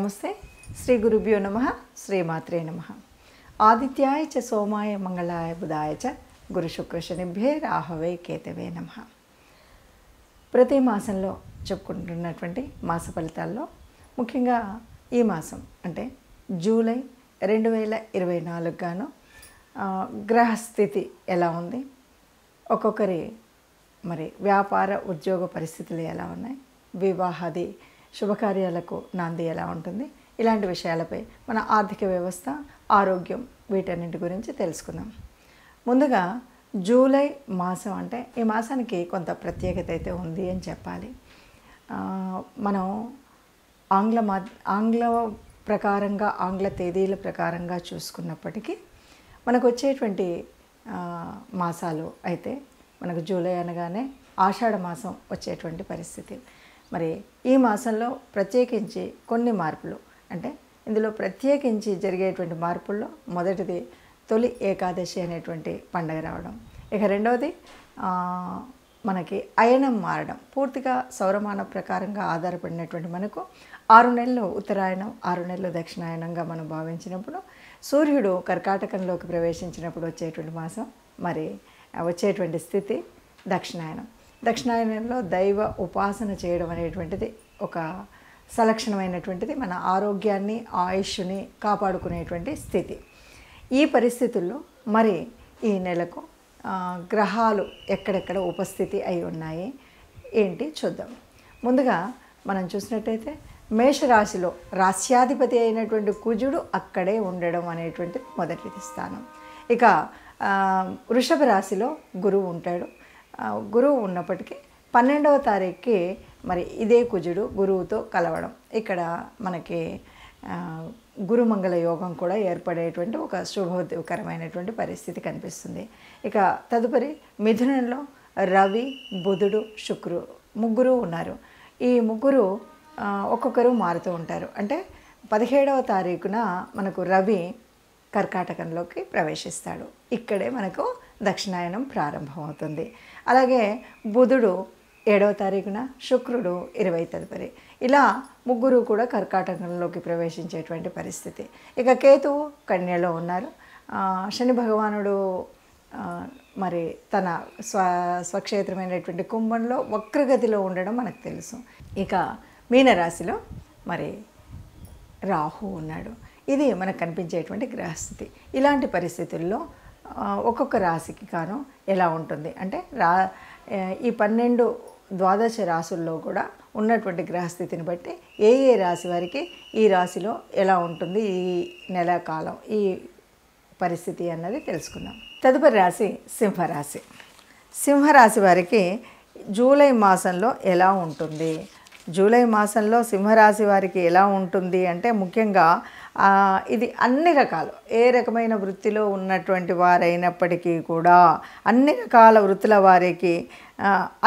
నమస్తే. శ్రీ గురుభ్యో నమః. శ్రీమాత్రే నమః. ఆదిత్యాయ చ సోమాయ మంగళాయ బుధాయ చ గురు శుక్ర శనిభ్యే రాహవే కేతవే నమః. ప్రతి మాసంలో చెప్పుకుంటున్నటువంటి మాస ఫలితాల్లో ముఖ్యంగా ఈ మాసం అంటే జూలై 2024 గాను గ్రహస్థితి ఎలా ఉంది, ఒక్కొక్కరి మరి వ్యాపార ఉద్యోగ పరిస్థితులు ఎలా ఉన్నాయి, వివాహాది శుభకార్యాలకు నాంది ఎలా ఉంటుంది, ఇలాంటి విషయాలపై మన ఆర్థిక వ్యవస్థ, ఆరోగ్యం వీటన్నింటి గురించి తెలుసుకుందాం. ముందుగా జూలై మాసం అంటే ఈ మాసానికి కొంత ప్రత్యేకత అయితే ఉంది అని చెప్పాలి. మనం ఆంగ్ల ప్రకారంగా ఆంగ్ల తేదీల ప్రకారంగా చూసుకున్నప్పటికీ మనకు వచ్చేటువంటి మాసాలు అయితే మనకు జూలై అనగానే ఆషాఢ మాసం వచ్చేటువంటి పరిస్థితి. మరి ఈ మాసంలో ప్రత్యేకించి కొన్ని మార్పులు అంటే ఇందులో ప్రత్యేకించి జరిగేటువంటి మార్పుల్లో మొదటిది తొలి ఏకాదశి అనేటువంటి పండగ రావడం. ఇక రెండవది మనకి అయనం మారడం. పూర్తిగా సౌరమాన ప్రకారంగా ఆధారపడినటువంటి మనకు 6 నెలలు ఉత్తరాయణం, 6 నెలలు దక్షిణాయనంగా మనం భావించినప్పుడు సూర్యుడు కర్కాటకంలోకి ప్రవేశించినప్పుడు వచ్చేటువంటి మాసం, మరి వచ్చేటువంటి స్థితి దక్షిణాయనం. దక్షిణాయనంలో దైవ ఉపాసన చేయడం అనేటువంటిది ఒక సలక్షణమైనటువంటిది, మన ఆరోగ్యాన్ని ఆయుష్ని కాపాడుకునేటువంటి స్థితి. ఈ పరిస్థితుల్లో మరి ఈ నెలకు గ్రహాలు ఎక్కడెక్కడ ఉపస్థితి అయి ఉన్నాయి ఏంటి చూద్దాం. ముందుగా మనం చూసినట్టయితే మేషరాశిలో రాశ్యాధిపతి అయినటువంటి కుజుడు అక్కడే ఉండడం అనేటువంటిది మొదటి స్థానం. ఇక వృషభ రాశిలో గురువు ఉంటాడు. గురువు ఉన్నప్పటికీ 12వ తారీఖుకి మరి ఇదే కుజుడు గురువుతో కలవడం, ఇక్కడ మనకి గురుమంగళ యోగం కూడా ఏర్పడేటువంటి ఒక శుభకరమైనటువంటి పరిస్థితి కనిపిస్తుంది. ఇక తదుపరి మిథునంలో రవి, బుధుడు, శుక్రుడు ముగ్గురు ఉన్నారు. ఈ ముగ్గురు ఒక్కొక్కరు మారుతూ ఉంటారు. అంటే 17వ తారీఖున మనకు రవి కర్కాటకంలోకి ప్రవేశిస్తాడు. ఇక్కడే మనకు దక్షిణాయనం ప్రారంభమవుతుంది. అలాగే బుధుడు 7వ తారీఖున, శుక్రుడు 20 తదుపరి, ఇలా ముగ్గురు కూడా కర్కాటకంలోకి ప్రవేశించేటువంటి పరిస్థితి. ఇక కేతువు కన్యలో ఉన్నారు. శని భగవానుడు మరి తన స్వక్షేత్రమైనటువంటి కుంభంలో వక్రగతిలో ఉండడం మనకు తెలుసు. ఇక మీనరాశిలో మరి రాహు ఉన్నాడు. ఇది మనకు కనిపించేటువంటి గ్రహస్థితి. ఇలాంటి పరిస్థితుల్లో ఒక్కొక్క రాశికి కాను ఎలా ఉంటుంది అంటే ఈ 12 ద్వాదశ రాశుల్లో కూడా ఉన్నటువంటి గ్రహస్థితిని బట్టి ఏ రాశి వారికి ఈ రాశిలో ఎలా ఉంటుంది ఈ నెల కాలం ఈ పరిస్థితి అన్నది తెలుసుకుందాం. తదుపరి రాశి సింహరాశి. సింహరాశి వారికి జూలై మాసంలో ఎలా ఉంటుంది? జూలై మాసంలో సింహరాశి వారికి ఎలా ఉంటుంది అంటే ముఖ్యంగా ఇది అన్ని రకాలు ఏ రకమైన వృత్తిలో ఉన్నటువంటి వారైనప్పటికీ కూడా అన్ని రకాల వృత్తుల వారికి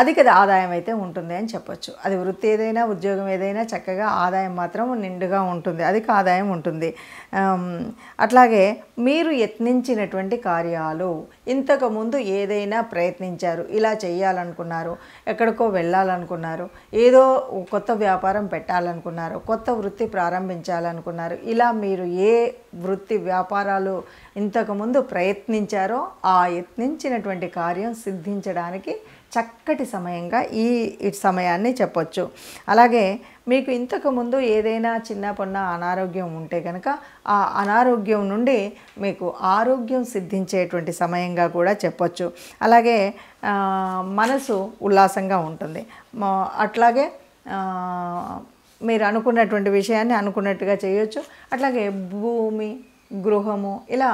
అధిక ఆదాయం అయితే ఉంటుంది అని చెప్పొచ్చు. అది వృత్తి ఏదైనా ఉద్యోగం ఏదైనా చక్కగా ఆదాయం మాత్రం నిండుగా ఉంటుంది, అధిక ఆదాయం ఉంటుంది. అట్లాగే మీరు యత్నించినటువంటి కార్యాలు, ఇంతకుముందు ఏదైనా ప్రయత్నించారు, ఇలా చేయాలనుకున్నారు, ఎక్కడికో వెళ్ళాలనుకున్నారు, ఏదో కొత్త వ్యాపారం పెట్టాలనుకున్నారు, కొత్త వృత్తి ప్రారంభించాలనుకున్నారు, ఇలా మీరు ఏ వృత్తి వ్యాపారాలు ఇంతకుముందు ప్రయత్నించారో ఆ యత్నించినటువంటి కార్యం సిద్ధించడానికి చక్కటి సమయంగా ఈ సమయాన్ని చెప్పొచ్చు. అలాగే మీకు ఇంతకుముందు ఏదైనా చిన్న పొన్న అనారోగ్యం ఉంటే కనుక ఆ అనారోగ్యం నుండి మీకు ఆరోగ్యం సిద్ధించేటువంటి సమయంగా కూడా చెప్పొచ్చు. అలాగే మనసు ఉల్లాసంగా ఉంటుంది. అట్లాగే మీరు అనుకున్నటువంటి విషయాన్ని అనుకున్నట్టుగా చేయొచ్చు. అట్లాగే భూమి, గృహము, ఇలా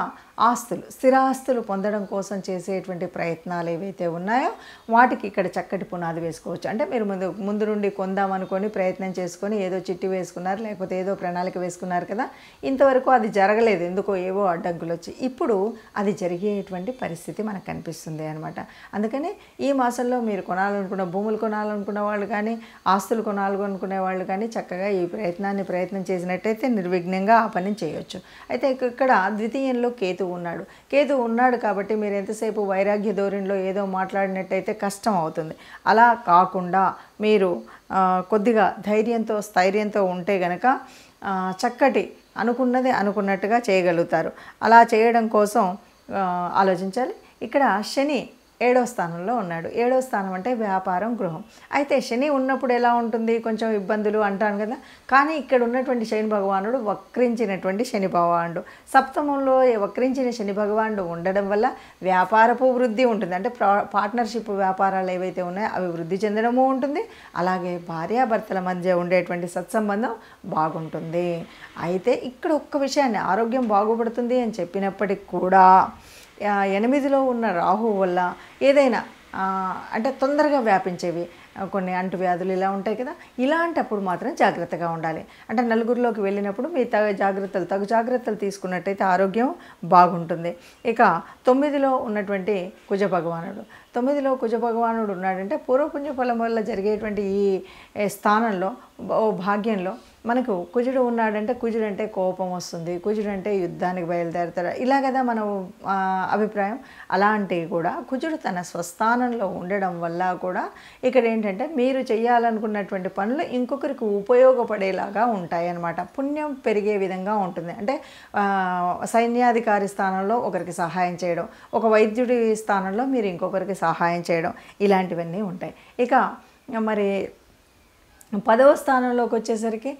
ఆస్తులు, స్థిరాస్తులు పొందడం కోసం చేసేటువంటి ప్రయత్నాలు ఏవైతే ఉన్నాయో వాటికి ఇక్కడ చక్కటి పునాది వేసుకోవచ్చు. అంటే మీరు ముందు నుండి కొందామనుకొని ప్రయత్నం చేసుకొని ఏదో చిట్టి వేసుకున్నారు, లేకపోతే ఏదో ప్రణాళిక వేసుకున్నారు కదా, ఇంతవరకు అది జరగలేదు, ఎందుకో ఏవో అడ్డంకులు వచ్చి, ఇప్పుడు అది జరిగేటువంటి పరిస్థితి మనకు కనిపిస్తుంది అనమాట. అందుకని ఈ మాసంలో మీరు కొనాలనుకున్న భూములు కొనాలనుకున్న వాళ్ళు కానీ, ఆస్తులు కొనాలనుకునే వాళ్ళు కానీ చక్కగా ఈ ప్రయత్నం చేసినట్టయితే నిర్విఘ్నంగా ఆ పని చేయొచ్చు. అయితే ఇక్కడ ద్వితీయంలో కేతువు ఉన్నాడు కాబట్టి మీరు ఎంతసేపు వైరాగ్య ధోరణిలో ఏదో మాట్లాడినట్టయితే కష్టం అవుతుంది. అలా కాకుండా మీరు కొద్దిగా ధైర్యంతో స్థైర్యంతో ఉంటే గనక చక్కటి అనుకున్నది అనుకున్నట్టుగా చేయగలుగుతారు. అలా చేయడం కోసం ఆలోచించాలి. ఇక్కడ శని 7వ స్థానంలో ఉన్నాడు. 7వ స్థానం అంటే వ్యాపారం, గృహం. అయితే శని ఉన్నప్పుడు ఎలా ఉంటుంది, కొంచెం ఇబ్బందులు అంటాను కదా. కానీ ఇక్కడ ఉన్నటువంటి శని భగవానుడు వక్రించినటువంటి శని భగవానుడు, సప్తమంలో వక్రించిన శని భగవానుడు ఉండడం వల్ల వ్యాపారపు వృద్ధి ఉంటుంది. అంటే పార్ట్నర్షిప్ వ్యాపారాలు ఏవైతే ఉన్నాయో అవి వృద్ధి చెందడము ఉంటుంది. అలాగే భార్యాభర్తల మధ్య ఉండేటువంటి సత్సంబంధం బాగుంటుంది. అయితే ఇక్కడ ఒక్క విషయాన్ని, ఆరోగ్యం బాగుపడుతుంది అని చెప్పినప్పటికి కూడా 8లో ఉన్న రాహువు వల్ల ఏదైనా అంటే తొందరగా వ్యాపించేవి కొన్ని అంటువ్యాధులు ఇలా ఉంటాయి కదా. ఇలాంటప్పుడు మాత్రం జాగ్రత్తగా ఉండాలి. అంటే నలుగురిలోకి వెళ్ళినప్పుడు మీ తగు జాగ్రత్తలు తీసుకున్నట్టయితే ఆరోగ్యం బాగుంటుంది. ఇక 9లో ఉన్నటువంటి కుజ భగవానుడు, 9లో కుజ భగవానుడు ఉన్నాడంటే పూర్వపుణ్య ఫలం వల్ల జరిగేటువంటి ఈ స్థానంలో భాగ్యంలో మనకు కుజుడు ఉన్నాడంటే, కుజుడు అంటే కోపం వస్తుంది, కుజుడు అంటే యుద్ధానికి బయలుదేరుతారు, ఇలా కదా మన అభిప్రాయం. అలాంటివి కూడా కుజుడు తన స్వస్థానంలో ఉండడం వల్ల కూడా ఇక్కడ ఏంటంటే మీరు చేయాలనుకున్నటువంటి పనులు ఇంకొకరికి ఉపయోగపడేలాగా ఉంటాయి అన్నమాట. పుణ్యం పెరిగే విధంగా ఉంటుంది. అంటే సైన్యాధికారి స్థానంలో ఒకరికి సహాయం చేయడం, ఒక వైద్యుడి స్థానంలో మీరు ఇంకొకరికి సహాయం చేయడం, ఇలాంటివన్నీ ఉంటాయి. ఇక మరి 10వ స్థానంలోకి వచ్చేసరికి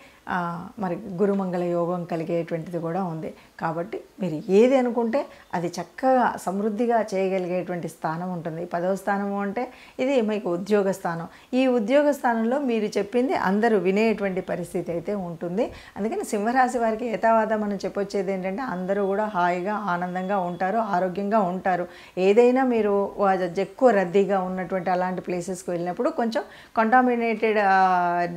మరి గురుమంగళ యోగం కలిగేటువంటిది కూడా ఉంది. కాబట్టి మీరు ఏది అనుకుంటే అది చక్కగా సమృద్ధిగా చేయగలిగేటువంటి స్థానం ఉంటుంది. 10వ స్థానము అంటే ఇది మీకు ఉద్యోగ స్థానం. ఈ ఉద్యోగ స్థానంలో మీరు చెప్పింది అందరూ వినేటువంటి పరిస్థితి అయితే ఉంటుంది. అందుకని సింహరాశి వారికి యథావాద మనం చెప్పొచ్చేది ఏంటంటే అందరూ కూడా హాయిగా ఆనందంగా ఉంటారు, ఆరోగ్యంగా ఉంటారు. ఏదైనా మీరు ఎక్కువ రద్దీగా ఉన్నటువంటి అలాంటి ప్లేసెస్కి వెళ్ళినప్పుడు కొంచెం కంటామినేటెడ్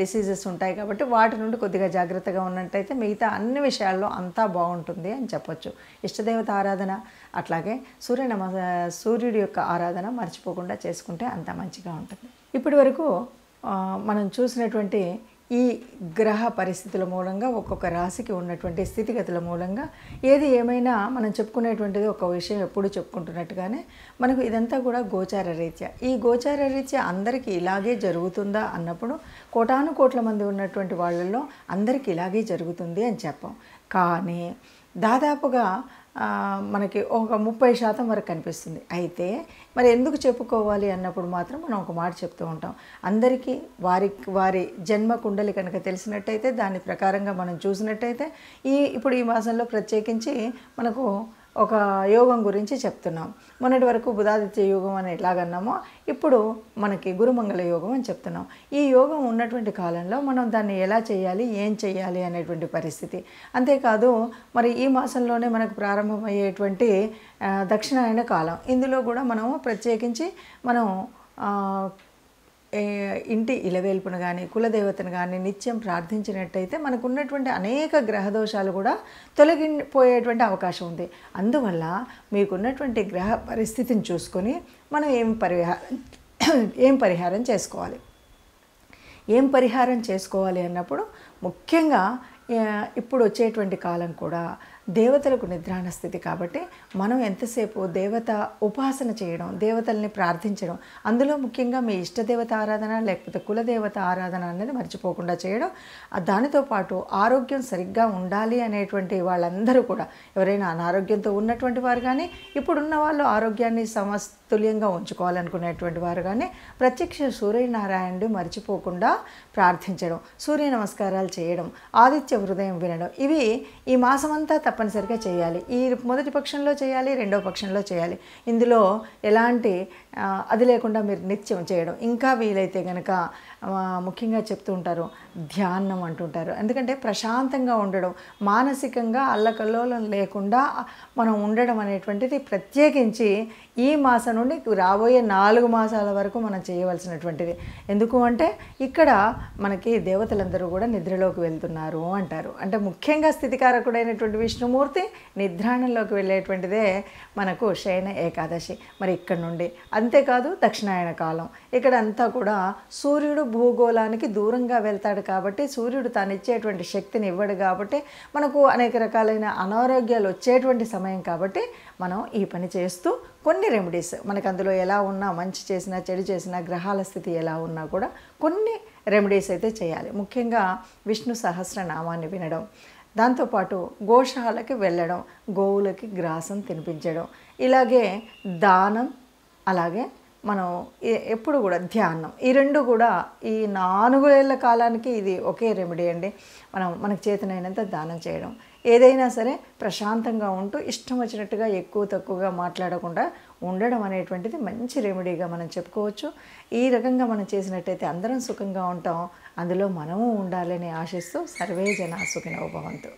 డిసీజెస్ ఉంటాయి కాబట్టి వాటి నుండి కొద్దిగా జాగ్రత్తగా ఉన్నట్టయితే మిగతా అన్ని విషయాల్లో అంతా బాగుంటుంది అని చెప్పొచ్చు. ఇష్టదేవత ఆరాధన, అట్లాగే సూర్యుడి యొక్క ఆరాధన మర్చిపోకుండా చేసుకుంటే అంత మంచిగా ఉంటుంది. ఇప్పటి వరకు మనం చూసినటువంటి ఈ గ్రహ పరిస్థితుల మూలంగా ఒక్కొక్క రాశికి ఉన్నటువంటి స్థితిగతుల మూలంగా ఏది ఏమైనా మనం చెప్పుకునేటువంటిది ఒక విషయం ఎప్పుడు చెప్పుకుంటున్నట్టుగానే మనకు ఇదంతా కూడా గోచార రీత్యా. ఈ గోచార రీత్యా అందరికీ ఇలాగే జరుగుతుందా అన్నప్పుడు కోటాను కోట్ల మంది ఉన్నటువంటి వాళ్ళల్లో అందరికీ ఇలాగే జరుగుతుంది అని చెప్పాం. కానీ దాదాపుగా మనకి ఒక 30% వరకు కనిపిస్తుంది. అయితే మరి ఎందుకు చెప్పుకోవాలి అన్నప్పుడు మాత్రం మనం ఒక మాట చెప్తూ ఉంటాం. అందరికీ వారి జన్మ కుండలి కనుక తెలిసినట్టయితే దాని ప్రకారంగా మనం చూసినట్టయితే ఇప్పుడు ఈ మాసంలో ప్రత్యేకించి మనకు ఒక యోగం గురించి చెప్తున్నాం. మొన్నటి వరకు బుధాదిత్య యోగం అని ఎలాగన్నామో ఇప్పుడు మనకి గురుమంగళ యోగం అని చెప్తున్నాం. ఈ యోగం ఉన్నటువంటి కాలంలో మనం దాన్ని ఎలా చేయాలి, ఏం చేయాలి అనేటువంటి పరిస్థితి. అంతేకాదు మరి ఈ మాసంలోనే మనకు ప్రారంభమయ్యేటువంటి దక్షిణాయన కాలం, ఇందులో కూడా మనము ప్రత్యేకించి మనం ఇంటి ఇలవేల్పును కానీ కులదేవతను కానీ నిత్యం ప్రార్థించినట్టయితే మనకు ఉన్నటువంటి అనేక గ్రహదోషాలు కూడా తొలగిపోయేటువంటి అవకాశం ఉంది. అందువల్ల మీకున్నటువంటి గ్రహ పరిస్థితిని చూసుకొని మనం ఏం పరిహారం చేసుకోవాలి. ఏం పరిహారం చేసుకోవాలి అన్నప్పుడు ముఖ్యంగా ఇప్పుడు వచ్చేటువంటి కాలం కూడా దేవతలకు నిద్రాణ స్థితి కాబట్టి మనం ఎంతసేపు దేవత ఉపాసన చేయడం, దేవతల్ని ప్రార్థించడం, అందులో ముఖ్యంగా మీ ఇష్టదేవత ఆరాధన లేకపోతే కులదేవత ఆరాధన అనేది మర్చిపోకుండా చేయడం. దానితో పాటు ఆరోగ్యం సరిగ్గా ఉండాలి అనేటువంటి వాళ్ళందరూ కూడా ఎవరైనా అనారోగ్యంతో ఉన్నటువంటి వారు కానీ ఇప్పుడున్న వాళ్ళు ఆరోగ్యాన్ని సమతుల్యంగా ఉంచుకోవాలనుకునేటువంటి వారు కానీ ప్రత్యక్ష సూర్యనారాయణుడు మర్చిపోకుండా ప్రార్థించడం, సూర్య నమస్కారాలు చేయడం, ఆదిత్య హృదయం వినడం, ఇవి ఈ మాసమంతా తప్పనిసరిగా చేయాలి. ఈ మొదటి పక్షంలో చేయాలి, రెండవ పక్షంలో చేయాలి. ఇందులో ఎలాంటి అది లేకుండా మీరు నిత్యం చేయడం. ఇంకా వీలైతే కనుక ముఖ్యంగా చెప్తూ ఉంటారు ధ్యానం అంటుంటారు. ఎందుకంటే ప్రశాంతంగా ఉండడం, మానసికంగా అల్లకల్లోలం లేకుండా మనం ఉండడం అనేటువంటిది ప్రత్యేకించి ఈ మాసం నుండి రాబోయే 4 మాసాల వరకు మనం చేయవలసినటువంటిది. ఎందుకు అంటే ఇక్కడ మనకి దేవతలందరూ కూడా నిద్రలోకి వెళ్తున్నారు అంటారు. అంటే ముఖ్యంగా స్థితికారకుడైనటువంటి విష్ణుమూర్తి నిద్రాణంలోకి వెళ్ళేటువంటిదే మనకు శయన ఏకాదశి. మరి ఇక్కడ నుండి అంతేకాదు దక్షిణాయన కాలం, ఇక్కడ అంతా కూడా సూర్యుడు భూగోళానికి దూరంగా వెళ్తాడు కాబట్టి సూర్యుడు తాను ఇచ్చేటువంటి శక్తిని ఇవ్వడు కాబట్టి మనకు అనేక రకాలైన అనారోగ్యాలు వచ్చేటువంటి సమయం కాబట్టి మనం ఈ పని చేస్తూ కొన్ని రెమెడీస్ మనకు అందులో ఎలా ఉన్నా, మంచి చేసినా చెడు చేసినా, గ్రహాల స్థితి ఎలా ఉన్నా కూడా కొన్ని రెమెడీస్ అయితే చేయాలి. ముఖ్యంగా విష్ణు సహస్రనామాన్ని వినడం, దాంతోపాటు గోశాలకి వెళ్ళడం, గోవులకి గ్రాసం తినిపించడం, ఇలాగే దానం, అలాగే మనం ఎప్పుడు కూడా ధ్యానం, ఈ రెండు కూడా ఈ 4 ఏళ్ల కాలానికి ఇది ఒకే రెమెడీ అండి. మనకు చేతనైనంత దానం చేయడం, ఏదైనా సరే ప్రశాంతంగా ఉంటూ ఇష్టం వచ్చినట్టుగా ఎక్కువ తక్కువగా మాట్లాడకుండా ఉండడం అనేటువంటిది మంచి రెమెడీగా మనం చెప్పుకోవచ్చు. ఈ రకంగా మనం చేసినట్టయితే అందరం సుఖంగా ఉంటాం, అందులో మనము ఉండాలని ఆశిస్తూ సర్వే జనా సుఖినో భవంతు.